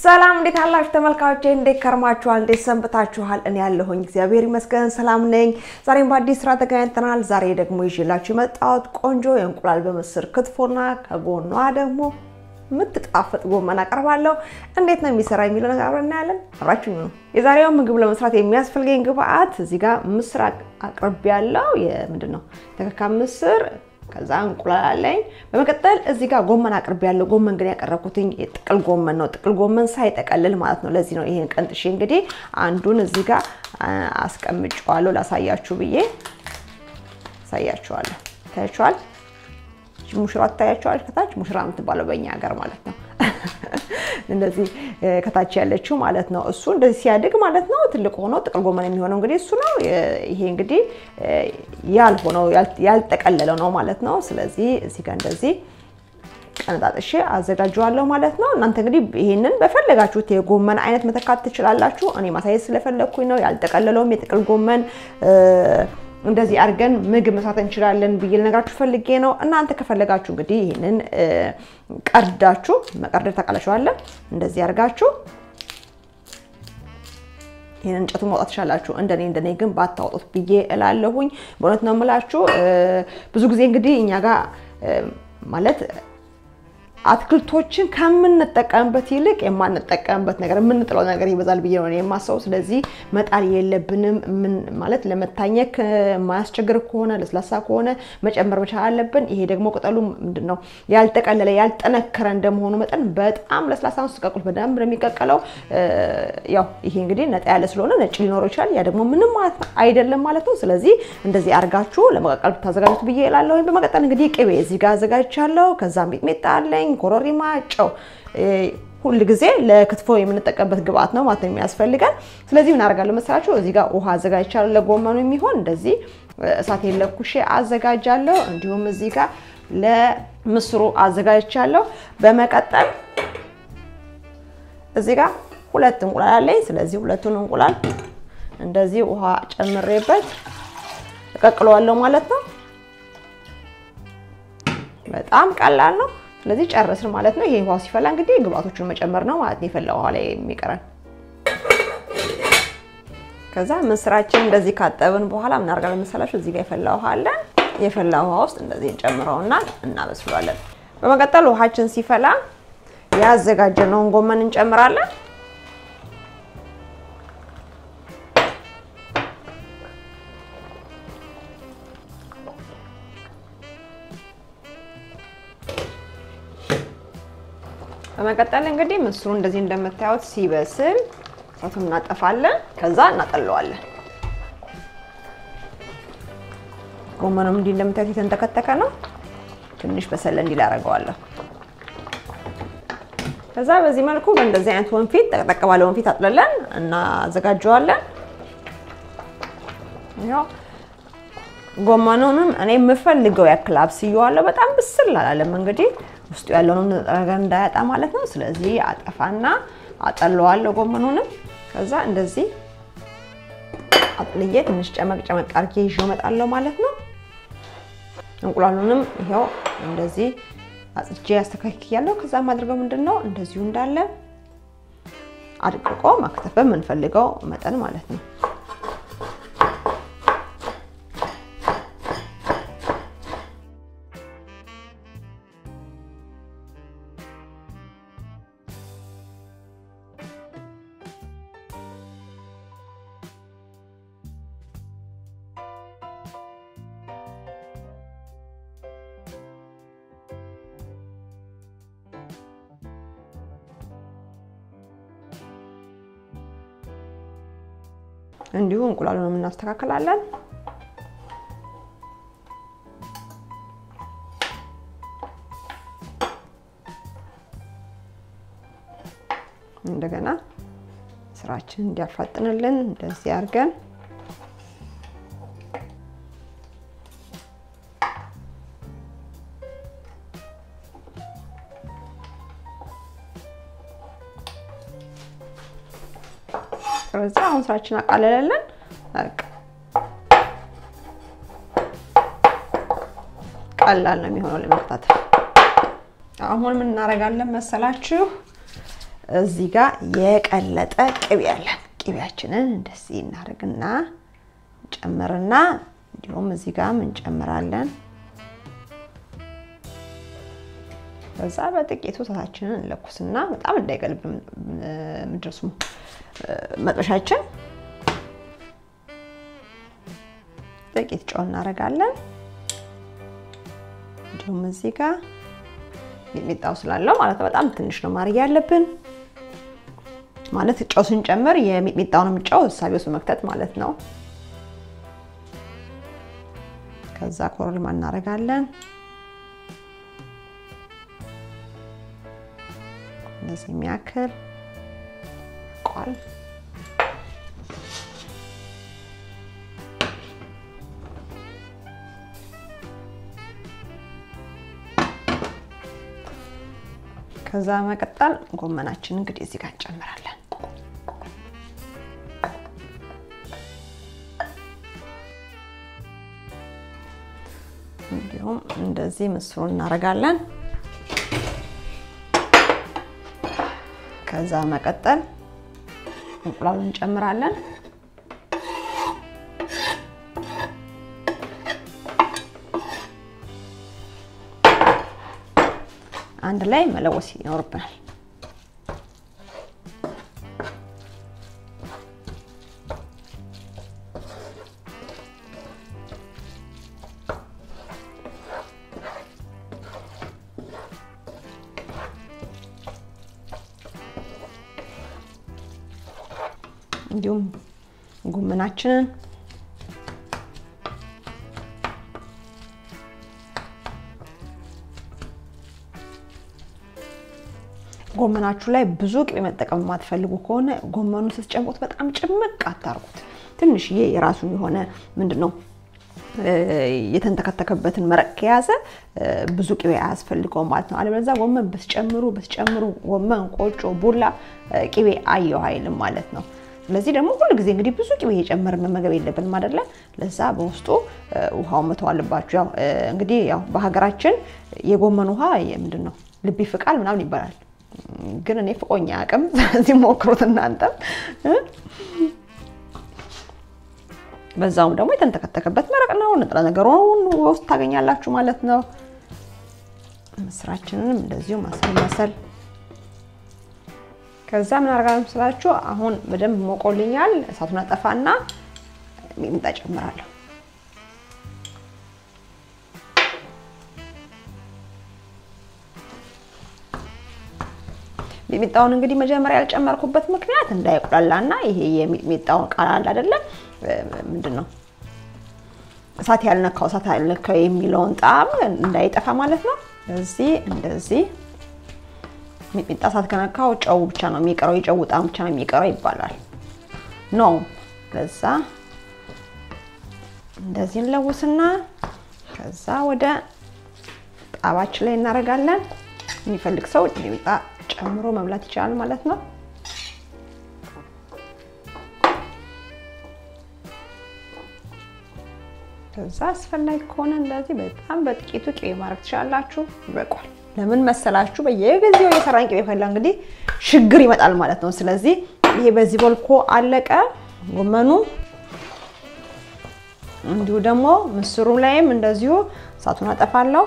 ሰላም እንዴት አላችሁ ተመልካቾቼ እንዴት ከርማችኋል እንዴት ሰንብታችኋል እኔ ያለሁኝ እግዚአብሔር ይመስገን ሰላም ነኝ ዛሬም በአዲስ ስራ ተገናኝተናል ዛሬ ደግሞ ይዤላችሁ መጣሁት ቆንጆ የእንቁላል በምስር ክትፎና ከጎኗ ደግሞ ምትጣፍጥ ጎመን አቀርባለሁ እንዴት ነው የሚሰራው የሚለው ነገር አብረን እናያለን አብራችሁኝ ነው የዛሬው ምግብ ለመስራት የሚያስፈልገኝ ግብአት እዚህ ጋር ምስር አቅርቤያለሁ የምንድነው ተከካ ምስር ከዛ እንቁላል አለኝ በመቀጠል እዚህ ጋር ጎመን አቅርቤያለሁ ጎመን ግን ያቀረብኩትኝ የጥቅል ጎመን ነው ጥቅል ጎመን ሳይጠቀልል ማለት ነው ለዚህ ነው ይሄን ቀንጥሼ እንግዲህ አንዱን እዚህ ጋር አስቀምጫለሁ ላሳያችሁ ብዬ ሳያችኋለሁ ታያችኋል ሙሽራ ታያችኋል ከታች ሙሽራ የምትባለው በእኛ ሀገር ማለት ነው እንደዚህ ከታች ያለችው ማለት ነው እሱ እንደዚህ ሲያድግ ማለት ነው ትልቅ ሆኖ ጥቅል ጎመን የሚሆነው እንግዲህ እሱ ነው ይሄ እንግዲህ ያልሆነው ያልተቀለለው ነው ማለት ነው ስለዚህ እዚህ ጋር እንደዚህ ቀንጣጥሼ አዘጋጃለሁ ማለት ነው እናንተ እንግዲህ ይሄንን በፈለጋችሁት የጎመን አይነት መተካት ትችላላችሁ እኔ ማሳየት ስለፈለኩኝ ነው ያልተቀለለውም የጥቅል ጎመን እንደዚህ አርገን ምግብ መስራት እንችላለን ብዬ ልነግራችሁ ፈልጌ ነው እናንተ ከፈለጋችሁ እንግዲህ ይሄንን ቀርዳችሁ መቀርደር ተቃላችኋል እንደዚህ አርጋችሁ ይሄንን እንጨቱ ማውጣት ትችላላችሁ እንደኔ ግን ባታውጡት ብዬ እላለሁኝ በእውነት ነው የምላችሁ ብዙ ጊዜ እንግዲህ እኛ ጋር ማለት አትክልቶችን ከመንጠቀምበት ይልቅ የማንጠቀምበት ነገር ምንጥለው ነገር ይበዛል ብዬ ነው የማስበው ስለዚህ መጣል የለብንም ማለት ለመታኘክ ማያስቸግር ከሆነ ለስላሳ ከሆነ መጨመር መቻል አለብን ይሄ ደግሞ ቅጠሉ ምንድነው ያልተቀለለ ያልጠነከረ እንደመሆኑ መጠን በጣም ለስላሳ ነው ስቀቅል በደንብ የሚቀቀለው ያው ይሄ እንግዲህ ነጣ ያለ ስለሆነ ነጭ ሊኖር ይችላል ያ ደግሞ ምንም ማለት አይደለም ማለት ነው ስለዚህ እንደዚህ አርጋችሁ ለመቀቀል ታዘጋጁት ብዬ እላለሁ በመቀጠል እንግዲህ ቅቤ እዚህ ጋር አዘጋጅቻለሁ ከዛም ሚጥሚጣ አለኝ ኮረሪማ ጨው ሁሉ ጊዜ ለክትፎ የምንጠቀምበት ግብአት ነው ማለት ነው የሚያስፈልጋል ስለዚህ ምን አደርጋለሁ መሰላችሁ እዚህ ጋር ውሃ አዘጋጅቻለሁ ለጎመኑ የሚሆን እንደዚህ እሳት የለኩሼ አዘጋጃለሁ እንዲሁም እዚህ ጋር ለምስሩ አዘጋጅቻለሁ በመቀጠል እዚህ ጋር ሁለት እንቁላል አለኝ ስለዚህ ሁለቱን እንቁላል እንደዚህ ውሃ ጨምሬበት እቀቅለዋለሁ ማለት ነው በጣም ቀላል ነው ስለዚህ ጨረስን ማለት ነው ይሄ ውሃ ሲፈላ እንግዲህ ግብአቶቹን መጨመር ነው ማለት ነው የፈላው ውሃ ላይ የሚቀረን ከዛ ምስራችን እንደዚህ ካጠብን በኋላ ምን አርጋለን መሰላችሁ እዚህ ጋር የፈላው ውሃ አለ የፈላው ውሃ ውስጥ እንደዚህ እንጨምረውና እናበስሏለን በመቀጠል ውሃችን ሲፈላ ያዘጋጀነውን ጎመን እንጨምራለን በመቀጠል እንግዲህ ምስሩ እንደዚህ እንደምታዩት ሲበስል እሳቱን እናጠፋለን ከዛ እናጠለዋለን ጎመኑም እንዲህ እንደምታዩት የተንተከተከ ነው ትንሽ በሰለ እንዲል አደርገዋለሁ ከዛ በዚህ መልኩ በእንደዚህ አይነት ወንፊት ተቀጠቀ ባለ ወንፊት አጥለለን እና አዘጋጀዋለን ያው ጎመኑንም እኔ የምፈልገው ያክል አብስዬዋለሁ በጣም ብስል አላለም እንግዲህ ውስጡ ያለውን ነገር እንዳያጣ ማለት ነው ስለዚህ አጠፋና አጠለዋለሁ ጎመኑንም ከዛ እንደዚህ አጥልዬ ትንሽ ጨመቅ አርጌ ይዤው መጣለሁ ማለት ነው እንቁላሉንም ይሄው እንደዚህ አጽጄ አስተካክያለሁ ከዛ ማድረገው ምንድነው እንደዚሁ እንዳለ አድቅቆ ማክተፍ በመንፈልገው መጠን ማለት ነው እንዲሁ እንቁላሉን እናስተካክላለን እንደገና ስራችን እንዲያፋጥንልን እንደዚህ አርገን ስለዚህ አሁን ስራችን አቃለለልን ቀላል ነው የሚሆነው ለመክተት አሁን ምን እናረጋለን መሰላችሁ እዚህ ጋር የቀለጠ ቅቤ አለ ቅቤያችንን እንደዚህ እናደርግና ጨምርና እንዲሁም እዚህ ጋር እንጨምራለን ከዛ በጥቂቱ እሳታችንን እንለኩስና በጣም እንዳይቀልብ ምድርሱ መጥበሻችን ጥቂት ጨው እናደርጋለን እንዲሁም እዚህ ጋር ሚጥሚጣው ስላለው ማለት በጣም ትንሽ ነው ማድረግ ያለብን ማለት ጨው ስንጨምር የሚጥሚጣውንም ጨው ሳቢውስ መክተት ማለት ነው ከዛ ኮረሪማ እናደርጋለን እንደዚህ የሚያክል ቋል ከዛ መቀጠል ጎመናችን እንግዲህ እዚህ ጋር እንጨምራለን እንዲሁም እንደዚህ ምስሩን እናደርጋለን ከዛ መቀጠል እንቁላሉን እንጨምራለን አንድ ላይ መለወስ ይኖርብናል እንዲሁም ጎመናችንን ጎመናችሁ ላይ ብዙ ቅቤ መጠቀም ማትፈልጉ ከሆነ ጎመኑ ስትጨምቁት በጣም ጭምቅ አታርጉት ትንሽ የራሱ የሆነ ምንድነው የተንተከተከበትን መረቅ ከያዘ ብዙ ቅቤ አያስፈልገው ማለት ነው አለበለዚያ ጎመን በስጨምሩ ጎመን ቆጮ ቡላ ቅቤ አየው አይልም ማለት ነው ስለዚህ ደግሞ ሁሉ ጊዜ እንግዲህ ብዙ ቅቤ እየጨመርን መመገብ የለብንም አይደለ ለዛ በውስጡ ውሃው መተው አለባችሁ ያው እንግዲህ ያው በሀገራችን የጎመን ውሃ ምንድነው ልብ ይፍቃል ምናምን ይባላል ግን እኔ ፍቆኛ አቅም ስለዚህ ሞክሩት እናንተ በዛውም ደግሞ የተንተከተከበት መረቅ ነው ንጥረ ነገሩን ውስጥ ታገኛላችሁ ማለት ነው መስራችንንም እንደዚሁ ማሰል ከዛ ምን አርጋለም ስላችሁ አሁን በደንብ ሞቆልኛል እሳቱን አጠፋና ሚጥሚጣ ጨምራለሁ ሚጥሚጣውን እንግዲህ መጀመሪያ ያልጨመርኩበት ምክንያት እንዳይቆላላና ይሄ የሚጥሚጣውን ቃል አይደለ ምንድነው እሳት ያልነካው የሚለውን ጣም እንዳይጠፋ ማለት ነው እንደዚህ ሚጥሚጣ እሳት ከነካው ጨው ብቻ ነው የሚቀረው የጨው ጣም ብቻ ነው የሚቀረው ይባላል ኖ ለዛ እንደዚህ እንለውስና ከዛ ወደ ጣባችን ላይ እናረጋለን የሚፈልግ ሰው ሚጥሚጣ ጨምሮ መብላት ይችላል ማለት ነው ከዛ አስፈላጊ ከሆነ እንደዚህ በጣም በጥቂቱ ቅቤ ማድረግ ትችላላችሁ ይበቃል ለምን መሰላችሁ በየጊዜው የሰራን ቅቤ ፈላ እንግዲህ ችግር ይመጣል ማለት ነው ስለዚህ ይሄ በዚህ መልኩ አለቀ ጎመኑ እንዲሁ ደግሞ ምስሩ ላይም እንደዚሁ እሳቱን አጠፋለሁ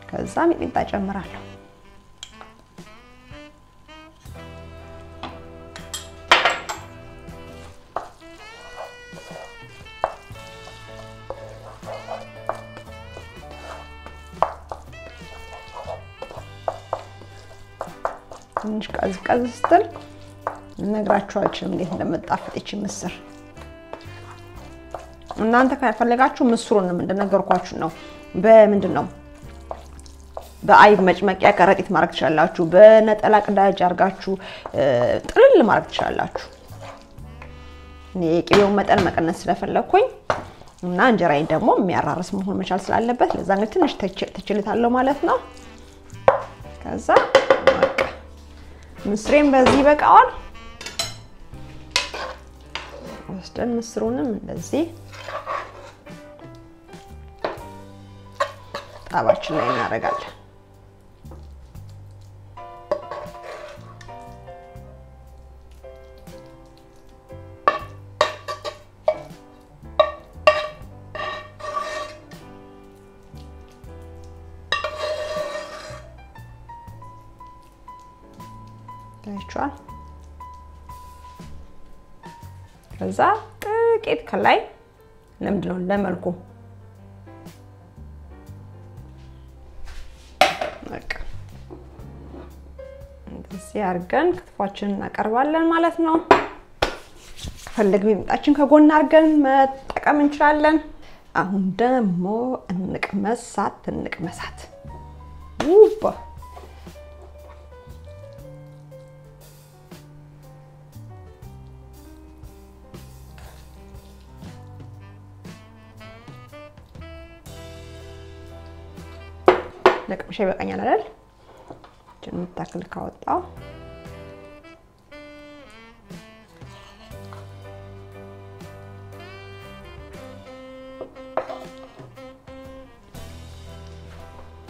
ከዛ ሚጥሚጣ ጨምራለሁ ትንሽ ቀዝቀዝ ስትል ነግራችኋችሁ እንዴት እንደምጣፍጥ እቺ ምስር እናንተ ከፈለጋችሁ ምስሩንም እንደነገርኳችሁ ነው በምንድነው በአይብ መጭመቂያ ከረጢት ማድረግ ትችላላችሁ በነጠላ ቅዳጅ አርጋችሁ ጥልል ማድረግ ትችላላችሁ እኔ ቅቤውን መጠን መቀነስ ስለፈለኩኝ እና እንጀራዬ ደግሞ የሚያራርስ መሆን መቻል ስላለበት ለዛ ነው ትንሽ ተችልታለሁ ማለት ነው ከዛ ምስሬን በዚህ በቃዋል ወስደን ምስሩንም እንደዚህ ጣባችን ላይ እናደርጋለን ታይቷል ከዛ ጥቂት ከላይ ለምንድነው ለመልኩ በቃ እንደዚህ አርገን ክትፏችንን እናቀርባለን ማለት ነው ፈልገን ሚጣችን ከጎን አርገን መጠቀም እንችላለን አሁን ደግሞ እንቅመሳት ውባ ለቅምሻ ይበቃኛል አይደል ጀን ምታክል ካወጣው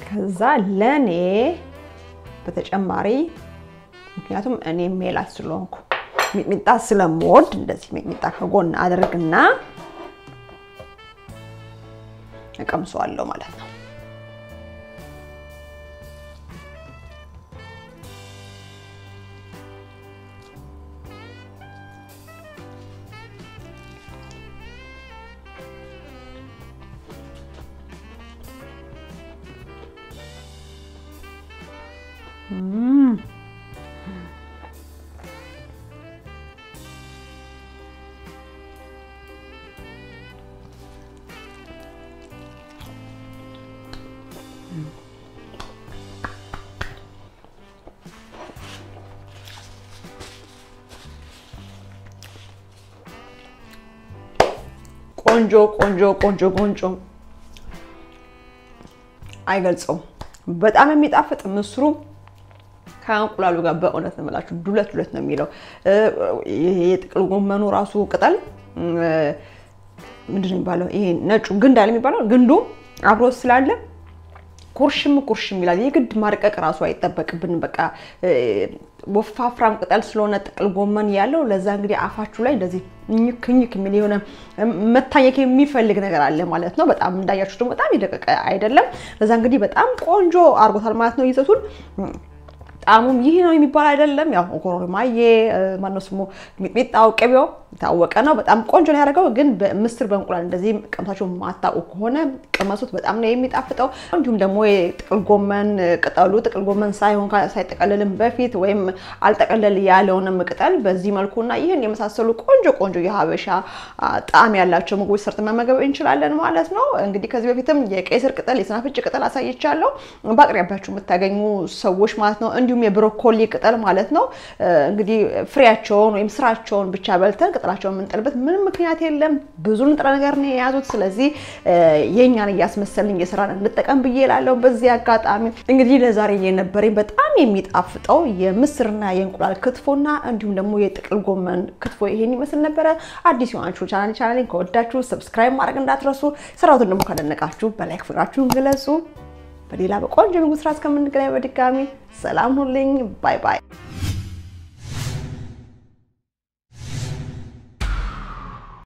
ከዛ ለኔ በተጨማሪ ምክንያቱም እኔ ሜላት ስለሆንኩ ሚጥሚጣ ስለምወድ እንደዚህ ሚጥሚጣ ከጎን አድርግና እቀምሰዋለሁ ማለት ነው ቆንጆ አይገልጸው በጣም የሚጣፍጥ ምስሩ ከእንቁላሉ ጋር በእውነት ነው ማለት ዱለት ነው የሚለው የጥቅል ጎመኑ ራሱ ቅጠል ምንድነው የሚባለው ይሄ ነጩ ግንድ አለ የሚባለው ግንዱ አብሮ ስላለ ኩርሽም ይላል የግድ ማርቀቅ ራሱ አይተበቅብን በቃ ወፋፍራም ቅጠል ስለሆነ ጥቅል ጎመን ያለው ለዛ እንግዲህ አፋችሁ ላይ እንደዚህ ንክንክ ምን ይሆነ መታየክ የሚፈልግ ነገር አለ ማለት ነው በጣም እንዳያችሁ ደግሞ በጣም ይደቀቀ አይደለም ለዛ እንግዲህ በጣም ቆንጆ አርጎታል ማለት ነው ይዘቱን ጣሙም ይሄ ነው የሚባል አይደለም ያው ኮሮማዬ ማነው ስሙ ሚጥሚጣው ቅቤው ታወቀ ነው በጣም ቆንጆ ነው ያደረገው ግን በምስር በእንቁላል እንደዚህ ቀምታችሁ ማታው ከሆነ ቀመሱት በጣም ነው የሚጣፍጠው እንዲሁም ደግሞ የጥቅል ጎመን ቅጠሉ ጥቅል ጎመን ሳይጠቀለልም በፊት ወይም አልጠቀለል ያለውንም ቅጠል በዚህ መልኩና ይሄን የመሳሰሉ ቆንጆ የሀበሻ ጣም ያላቸው ምግቦች ሰርተን መመገብ እንችላለን ማለት ነው እንግዲህ ከዚህ በፊትም የቀይስር ቅጠል የስናፍጭ ቅጠል አሳይቻለሁ ባቅሪያባችሁ የምታገኙ ሰዎች ማለት ነው እንዲሁም የብሮኮሊ ቅጠል ማለት ነው እንግዲህ ፍሬያቸውን ወይም ስራቸውን ብቻ በልተን ቅጠላቸውን ምንጠልበት ምንም ምክንያት የለም ብዙ ንጥረ ነገር ነው ያዙት ስለዚህ የኛን ያስመሰልን የሰራን እንጠቀም ብዬላለው በዚህ አጋጣሚ እንግዲህ ለዛሬ የነበረኝ በጣም የሚጣፍጠው የምስርና የእንቁላል ክትፎና እንዲሁም ደግሞ የጥቅል ጎመን ክትፎ ይሄን ይመስል ነበር አዲስ የሆናችሁ ቻናሌን ከወዳችሁ ሰብስክራይብ ማድረግ እንዳትረሱ ሰራሁትን ደግሞ ካደነቃችሁ በላይክ ፍቅራችሁን ግለጹ በሌላ በቆንጆ ምግብ ስራ እስከምንገናኝ በድጋሚ ሰላም ሁኑልኝ ባይ ባይ